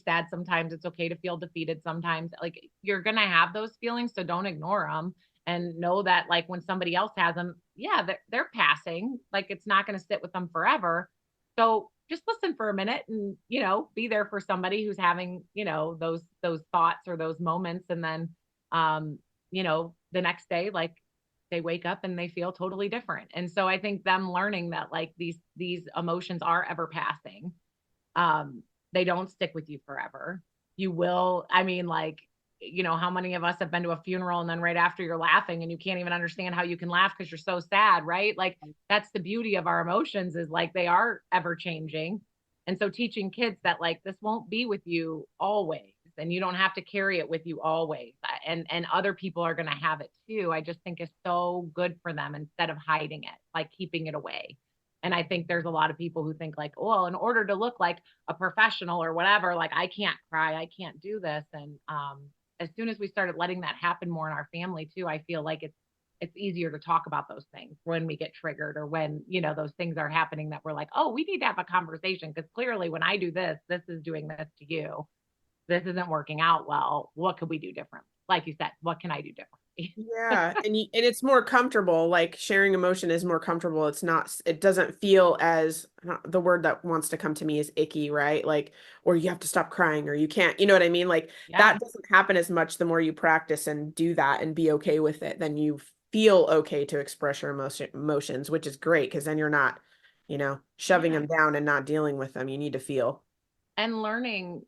sad sometimes. It's okay to feel defeated sometimes. Like you're going to have those feelings. So don't ignore them and know that like when somebody else has them, they're passing, like it's not going to sit with them forever. So just listen for a minute and, be there for somebody who's having, those thoughts or those moments. And then, the next day, like they wake up and they feel totally different. And so I think them learning that like these emotions are ever passing. They don't stick with you forever. You will, I mean, like, how many of us have been to a funeral and then right after you're laughing and you can't even understand how you can laugh because you're so sad, right? Like that's the beauty of our emotions is like they are ever changing. And so teaching kids that like this won't be with you always and you don't have to carry it with you always. And other people are going to have it too. I just think it's so good for them instead of hiding it, like keeping it away. And I think there's a lot of people who think like, well, in order to look like a professional or whatever, like I can't cry, I can't do this. And as soon as we started letting that happen more in our family too, I feel like it's easier to talk about those things when we get triggered or when, those things are happening that we're like, oh, we need to have a conversation because clearly when I do this, this is doing this to you. This isn't working out well. What could we do different? Like you said, what can I do differently? Yeah. And it's more comfortable. Like sharing emotion is more comfortable. It doesn't feel as the word that wants to come to me is icky, right? Like, or you have to stop crying or you can't, you know what I mean? Like that doesn't happen as much the more you practice and do that and be okay with it. Then you feel okay to express your emotions, which is great. Cause then you're not, shoving them down and not dealing with them. You need to feel. And learning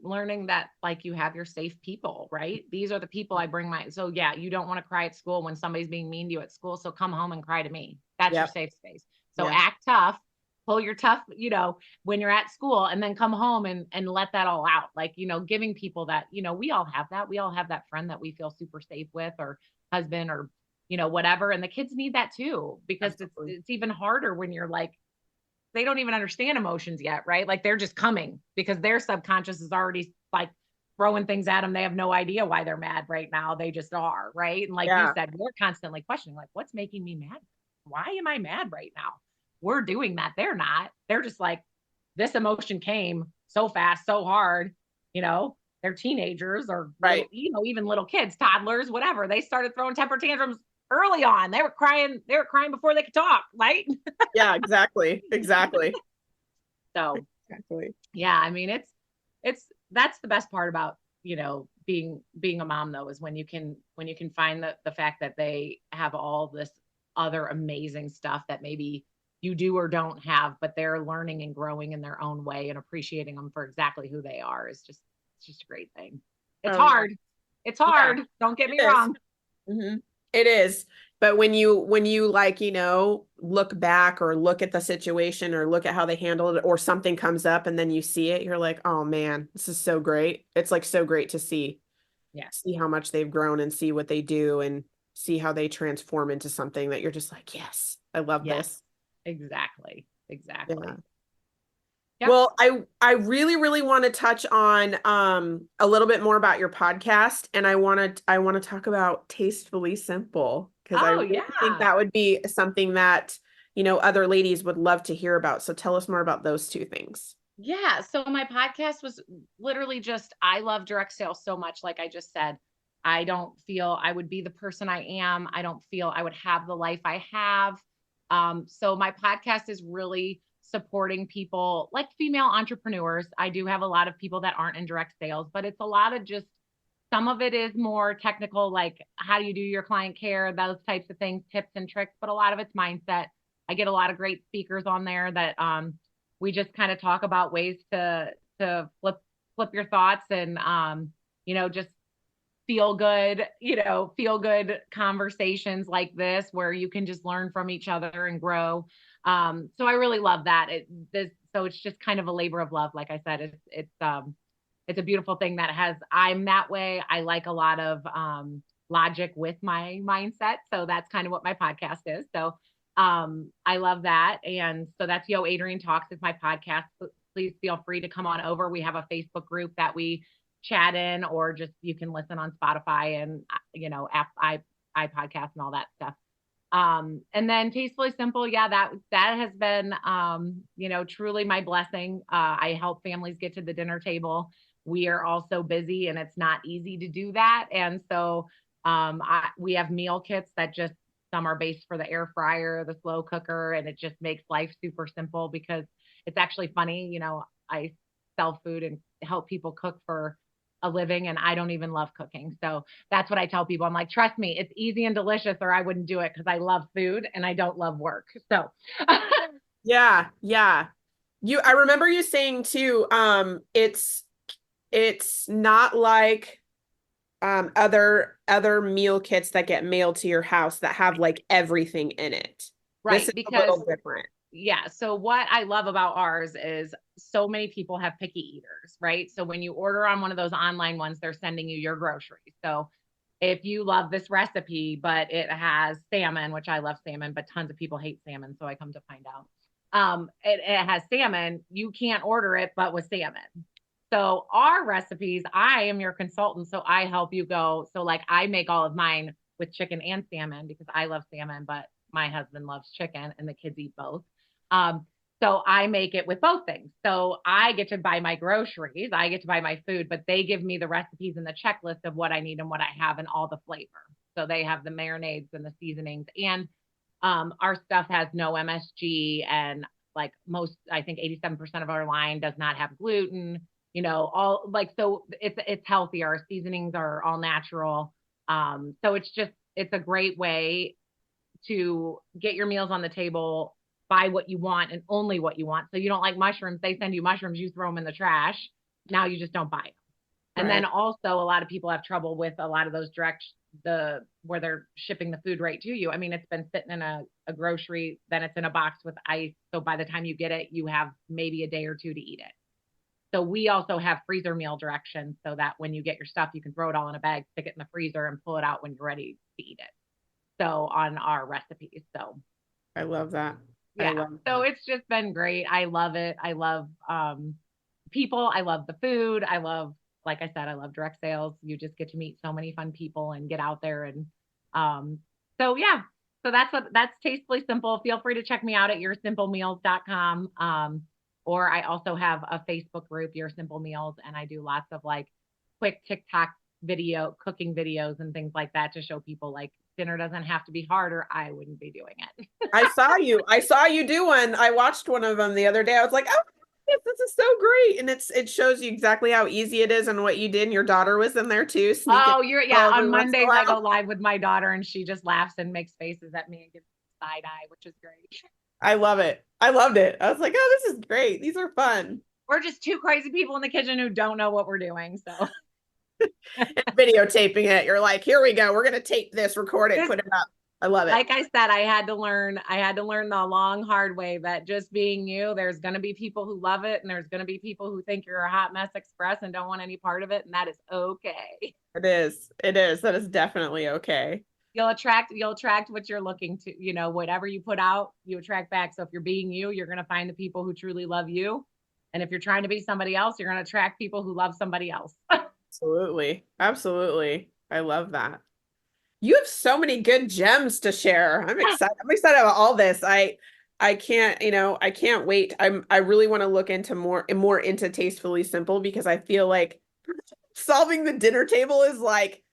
that like you have your safe people, right? These are the people I bring so you don't want to cry at school when somebody's being mean to you at school. So come home and cry to me. That's your safe space. So act tough, pull your tough, when you're at school and then come home and let that all out. Like, giving people that, we all have that. We all have that friend that we feel super safe with or husband or, whatever. And the kids need that too, because it's even harder when you're like, they don't even understand emotions yet, right? Like they're just coming because their subconscious is already like throwing things at them. They have no idea why they're mad right now. They just are, right? And like you said, we're constantly questioning, like, what's making me mad? Why am I mad right now? We're doing that. They're not. They're just like, this emotion came so fast, so hard, they're teenagers or Right. even little kids, toddlers, whatever. They started throwing temper tantrums early on. They were crying before they could talk, right? Yeah, exactly. Exactly. So Exactly. yeah, I mean, it's that's the best part about, being a mom though, is when you can find the fact that they have all this other amazing stuff that maybe you do or don't have, but they're learning and growing in their own way and appreciating them for exactly who they are is just it's just a great thing. It's Oh, yeah. hard. It's Yeah, hard. Don't get me it is. wrong. Hmm. It is. But when you like, look back or look at the situation or look at how they handled it or something comes up and then you see it, you're like, oh man, this is so great. It's like so great to Yeah. see how much they've grown and see what they do and see how they transform into something that you're just like, yes, I love Yes. this. Exactly. Yeah. Exactly. Yep. Well, I really really want to touch on a little bit more about your podcast and I want to talk about Tastefully Simple because I Oh really think yeah. that would be something that, other ladies would love to hear about. So tell us more about those two things. Yeah. So my podcast was literally just, I love direct sales so much. Like I just said, I don't feel I would be the person I am. I don't feel I would have the life I have. So my podcast is really supporting people like female entrepreneurs. I do have a lot of people that aren't in direct sales, but it's a lot of just some of it is more technical, like how do you do your client care, those types of things, tips and tricks, but a lot of it's mindset. I get a lot of great speakers on there that we just kind of talk about ways to flip your thoughts and just feel good conversations like this where you can just learn from each other and grow. So I really love that. So it's just kind of a labor of love. Like I said, it's a beautiful thing I'm that way. I like a lot of logic with my mindset. So that's kind of what my podcast is. So I love that. And so that's Adrienne Talks is my podcast. Please feel free to come on over. We have a Facebook group that we chat in, or just you can listen on Spotify and app iPodcast and all that stuff. And then Tastefully Simple, yeah, that has been truly my blessing. I help families get to the dinner table. We are all so busy and it's not easy to do that. And so we have meal kits that just some are based for the air fryer, the slow cooker, and it just makes life super simple because it's actually funny. I sell food and help people cook for a living and I don't even love cooking. So that's what I tell people. I'm like, trust me, it's easy and delicious or I wouldn't do it because I love food and I don't love work. So Yeah, yeah. I remember you saying too, it's not like other meal kits that get mailed to your house that have like everything in it. This right, is a because little different. yeah. So what I love about ours is so many people have picky eaters, right? So when you order on one of those online ones, they're sending you your groceries. So if you love this recipe, but it has salmon, which I love salmon, but tons of people hate salmon. So I come to find out, it has salmon, you can't order it, but with salmon. So our recipes, I am your consultant. So I help you go. So like I make all of mine with chicken and salmon because I love salmon, but my husband loves chicken and the kids eat both. Um, so I make it with both things. So I get to buy my groceries, I get to buy my food, but they give me the recipes and the checklist of what I need and what I have and all the flavor. So they have the marinades and the seasonings. And our stuff has no MSG and like most, I think 87% of our line does not have gluten, all like, so it's healthy. Our seasonings are all natural. So it's a great way to get your meals on the table, buy what you want and only what you want. So you don't like mushrooms, they send you mushrooms, you throw them in the trash. Now you just don't buy them. And then Right. also a lot of people have trouble with a lot of those where they're shipping the food right to you. I mean, it's been sitting in a grocery, then it's in a box with ice. So by the time you get it, you have maybe a day or two to eat it. So we also have freezer meal directions so that when you get your stuff, you can throw it all in a bag, stick it in the freezer and pull it out when you're ready to eat it. So on our recipes. So I love that. I yeah. love So that. it's just been great. I love it. I love people. I love the food. Like I said, I love direct sales. You just get to meet so many fun people and get out there. And so yeah. So that's Tastefully Simple. Feel free to check me out at yoursimplemeals.com. Or I also have a Facebook group, Your Simple Meals, and I do lots of like quick TikTok cooking videos and things like that to show people like dinner doesn't have to be hard or I wouldn't be doing it. I saw you do one. I watched one of them the other day. I was like, oh, this is so great. And it shows you exactly how easy it is and what you did. And your daughter was in there too. Oh, on Mondays I go live with my daughter and she just laughs and makes faces at me and gives me side eye, which is great. I love it. I loved it. I was like, oh, this is great. These are fun. We're just two crazy people in the kitchen who don't know what we're doing. So videotaping it. You're like, here we go. We're going to tape this, record it, put it up. I love it. Like I said, I had to learn the long, hard way that just being you, there's going to be people who love it. And there's going to be people who think you're a hot mess express and don't want any part of it. And that is okay. It is. That is definitely okay. You'll attract what you're looking to, whatever you put out, you attract back. So if you're being you're going to find the people who truly love you. And if you're trying to be somebody else, you're going to attract people who love somebody else. Absolutely. Absolutely. I love that. You have so many good gems to share. I'm excited. I'm excited about all this. I can't wait. I really want to look into more into Tastefully Simple because I feel like solving the dinner table is like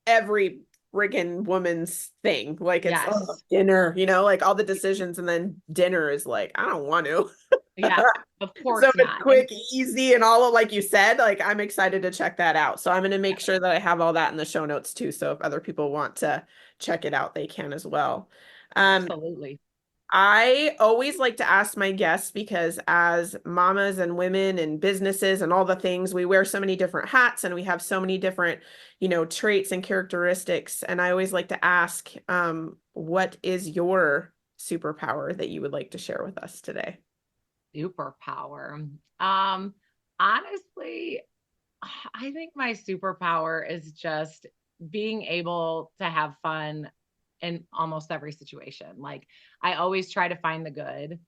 every friggin' woman's thing. Like it's dinner, like all the decisions and then dinner is like, I don't want to. Yeah, of course. So it's quick, easy, and all of, like you said, like I'm excited to check that out. So I'm going to make sure that I have all that in the show notes too. So if other people want to check it out, they can as well. Absolutely. I always like to ask my guests because as mamas and women and businesses and all the things, we wear so many different hats and we have so many different, traits and characteristics. And I always like to ask, what is your superpower that you would like to share with us today? Superpower. Honestly, I think my superpower is just being able to have fun in almost every situation. Like I always try to find the good.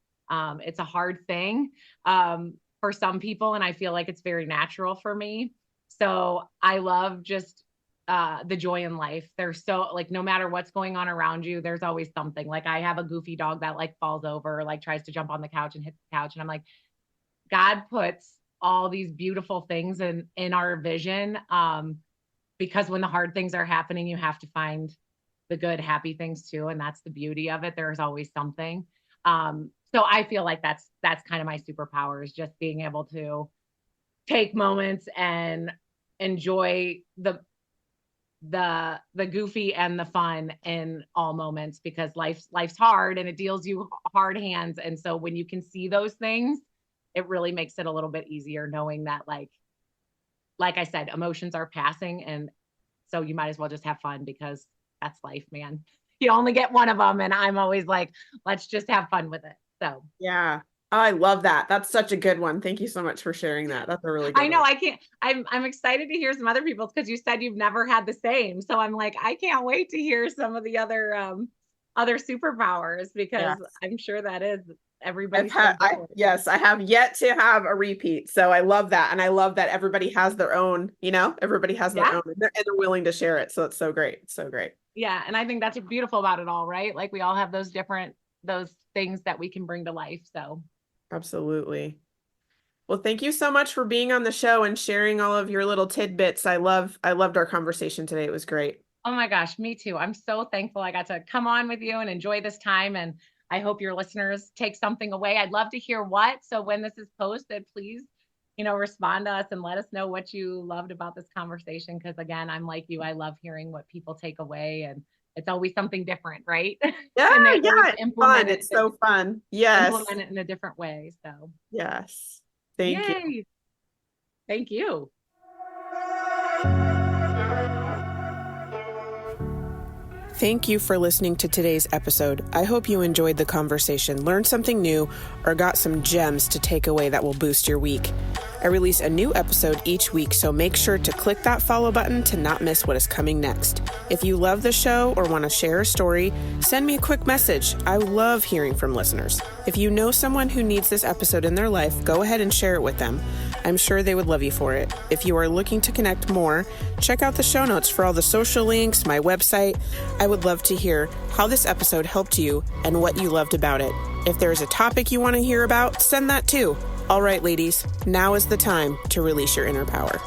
It's a hard thing for some people, and I feel like it's very natural for me. So I love just the joy in life. There's so like, no matter what's going on around you, there's always something. Like I have a goofy dog that like falls over, like tries to jump on the couch and hits the couch. And I'm like, God puts all these beautiful things in our vision. Because when the hard things are happening, you have to find the good, happy things too. And that's the beauty of it. There's always something. So I feel like that's kind of my superpower, is just being able to take moments and enjoy the goofy and the fun in all moments, because life's hard and it deals you hard hands. And so when you can see those things, it really makes it a little bit easier, knowing that like I said, emotions are passing. And so you might as well just have fun, because that's life, man. You only get one of them. And I'm always like, let's just have fun with it. So yeah. I love that. That's such a good one. Thank you so much for sharing that. That's a really good I know. one. I'm excited to hear some other people's, because you said you've never had the same. So I'm like, I can't wait to hear some of the other superpowers, because I'm sure that is everybody's. Yes, I have yet to have a repeat. So I love that. And I love that everybody has their own, everybody has their own and they're willing to share it. So it's so great. It's so great. Yeah. And I think that's beautiful about it all, right? Like we all have those things that we can bring to life. So absolutely. Well, thank you so much for being on the show and sharing all of your little tidbits. I loved our conversation today. It was great. Oh my gosh, me too. I'm so thankful I got to come on with you and enjoy this time. And I hope your listeners take something away. I'd love to hear what. So when this is posted, please, respond to us and let us know what you loved about this conversation. Because again, I'm like you. I love hearing what people take away, and it's always something different, right? Yeah, it's fun. It's so fun. Yes. Implement it in a different way. So yes. Thank you. Thank you. Thank you for listening to today's episode. I hope you enjoyed the conversation, learned something new, or got some gems to take away that will boost your week. I release a new episode each week, so make sure to click that follow button to not miss what is coming next. If you love the show or want to share a story, send me a quick message. I love hearing from listeners. If you know someone who needs this episode in their life, go ahead and share it with them. I'm sure they would love you for it. If you are looking to connect more, check out the show notes for all the social links, my website. I would love to hear how this episode helped you and what you loved about it. If there's a topic you want to hear about, send that too. All right, ladies, now is the time to release your inner power.